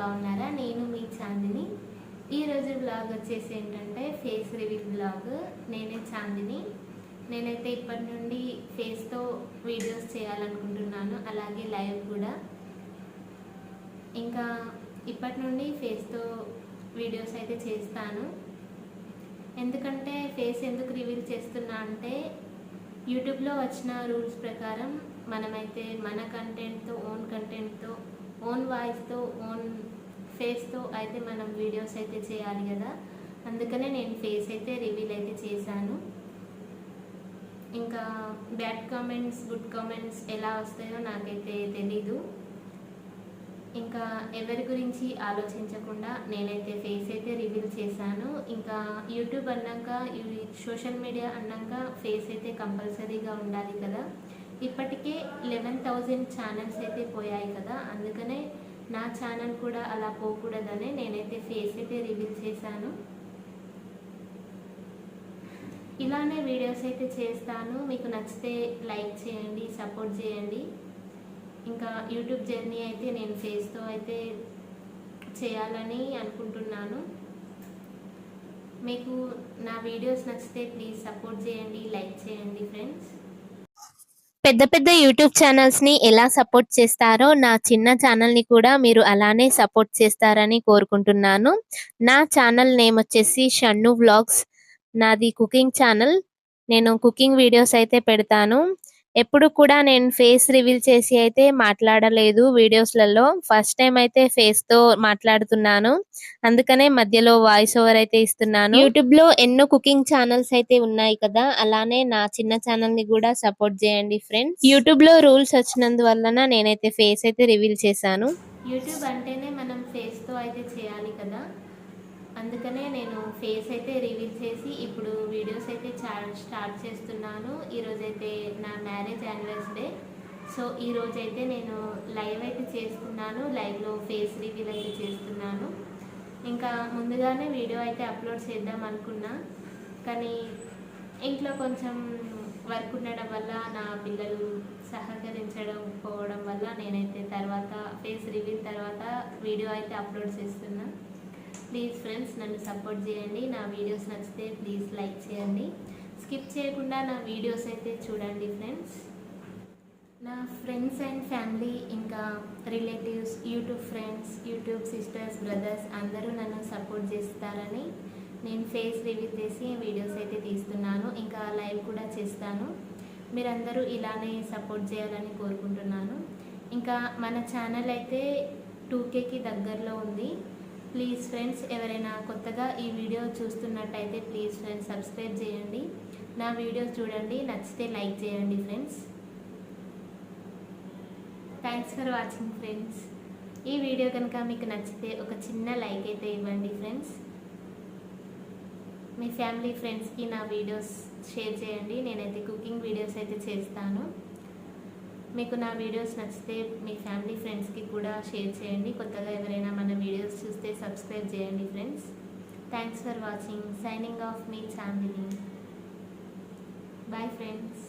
బాగున్నారా? నేను మీ చాందిని. ఈరోజు బ్లాగ్ వచ్చేసి ఏంటంటే ఫేస్ రివీల్ బ్లాగ్. నేనే చాందిని. నేనైతే ఇప్పటి నుండి ఫేస్తో వీడియోస్ చేయాలనుకుంటున్నాను, అలాగే లైవ్ కూడా. ఇంకా ఇప్పటి నుండి ఫేస్తో వీడియోస్ అయితే చేస్తాను. ఎందుకంటే ఫేస్ ఎందుకు రివీల్ చేస్తున్నా అంటే యూట్యూబ్లో వచ్చిన రూల్స్ ప్రకారం మనమైతే మన కంటెంట్తో, ఓన్ వాయిస్తో, ఓన్ ఫేస్తో అయితే మనం వీడియోస్ అయితే చేయాలి కదా. అందుకనే నేను ఫేస్ అయితే రివీల్ అయితే చేశాను. ఇంకా బ్యాడ్ కామెంట్స్, గుడ్ కామెంట్స్ ఎలా వస్తాయో నాకైతే తెలీదు. ఇంకా ఎవరి గురించి ఆలోచించకుండా నేనైతే ఫేస్ అయితే రివీల్ చేశాను. ఇంకా యూట్యూబ్ అన్నాక, సోషల్ మీడియా అన్నాక ఫేస్ అయితే కంపల్సరీగా ఉండాలి కదా. ఇప్పటికే 11,000 ఛానల్స్ అయితే పోయాయి కదా. అందుకనే నా ఛానల్ కూడా అలా పోకూడదని నేనైతే ఫేస్ అయితే రివీల్ చేశాను. ఇలానే వీడియోస్ అయితే చేస్తాను. మీకు నచ్చితే లైక్ చేయండి, సపోర్ట్ చేయండి. ఇంకా యూట్యూబ్ జర్నీ అయితే నేను ఫేస్తో అయితే చేయాలని అనుకుంటున్నాను. మీకు నా వీడియోస్ నచ్చితే ప్లీజ్ సపోర్ట్ చేయండి, లైక్ చేయండి ఫ్రెండ్స్. పెద్ద పెద్ద యూట్యూబ్ ఛానల్స్ని ఎలా సపోర్ట్ చేస్తారో నా చిన్న ఛానల్ని కూడా మీరు అలానే సపోర్ట్ చేస్తారని కోరుకుంటున్నాను. నా ఛానల్ నేమ్ వచ్చేసి షన్ను వ్లాగ్స్. నాది కుకింగ్ ఛానల్. నేను కుకింగ్ వీడియోస్ అయితే పెడతాను. ఎప్పుడు కూడా నేను ఫేస్ రివీల్ చేసి అయితే మాట్లాడలేదు వీడియోస్లలో. ఫస్ట్ టైం అయితే ఫేస్తో మాట్లాడుతున్నాను, అందుకనే మధ్యలో వాయిస్ ఓవర్ అయితే ఇస్తున్నాను. యూట్యూబ్లో ఎన్నో కుకింగ్ ఛానల్స్ అయితే ఉన్నాయి కదా, అలానే నా చిన్న ఛానల్ని కూడా సపోర్ట్ చేయండి ఫ్రెండ్స్. యూట్యూబ్లో రూల్స్ వచ్చినందువలన నేనైతే ఫేస్ అయితే రివీల్ చేశాను. యూట్యూబ్ అంటేనే మనం ఫేస్తో అయితే చేయాలి కదా. అందుకనే నేను ఫేస్ అయితే రివీల్ చేసి ఇప్పుడు వీడియోస్ అయితే స్టార్ట్ చేస్తున్నాను. ఈరోజైతే నా మ్యారేజ్ యానివర్సరీ. సో ఈరోజైతే నేను లైవ్ అయితే చేస్తున్నాను. లైవ్లో ఫేస్ రివీల్ అయితే చేస్తున్నాను. ఇంకా ముందుగానే వీడియో అయితే అప్లోడ్ చేద్దాం అనుకున్నా, కానీ ఇంట్లో కొంచెం వర్క్ ఉండడం వల్ల, నా పిల్లలు సహకరించకపోవడం వల్ల నేనైతే తర్వాత ఫేస్ రివీల్ తర్వాత వీడియో అయితే అప్లోడ్ చేస్తున్నా. ప్లీజ్ ఫ్రెండ్స్ నన్ను సపోర్ట్ చేయండి. నా వీడియోస్ నచ్చితే ప్లీజ్ లైక్ చేయండి. స్కిప్ చేయకుండా నా వీడియోస్ అయితే చూడండి ఫ్రెండ్స్. నా ఫ్రెండ్స్ అండ్ ఫ్యామిలీ, ఇంకా relatives, YouTube friends, YouTube sisters, brothers అందరూ నన్ను సపోర్ట్ చేస్తారని నేను ఫేస్ రివీల్ చేసి వీడియోస్ అయితే తీస్తున్నాను. ఇంకా లైవ్ కూడా చేస్తాను. మీరందరూ ఇలానే సపోర్ట్ చేయాలని కోరుకుంటున్నాను. ఇంకా మన ఛానల్ అయితే 2Kకి దగ్గరలో ఉంది. ప్లీజ్ ఫ్రెండ్స్, ఎవరైనా కొత్తగా ఈ వీడియో చూస్తున్నట్టయితే ప్లీజ్ ఫ్రెండ్స్ సబ్స్క్రైబ్ చేయండి. నా వీడియోస్ చూడండి, నచ్చితే లైక్ చేయండి friends. Thanks for watching friends. ఈ వీడియో కనుక మీకు నచ్చితే ఒక చిన్న లైక్ అయితే ఇవ్వండి ఫ్రెండ్స్. మీ ఫ్యామిలీ ఫ్రెండ్స్కి నా వీడియోస్ షేర్ చేయండి. నేనైతే కుకింగ్ వీడియోస్ అయితే చేస్తాను. మీకు నా వీడియోస్ నచ్చితే మీ ఫ్యామిలీ ఫ్రెండ్స్కి కూడా షేర్ చేయండి. కొత్తగా ఎవరైనా మన వీడియోస్ చూస్తే సబ్స్క్రైబ్ చేయండి friends. Thanks for watching. Signing off మీ చాందిని. Bye friends.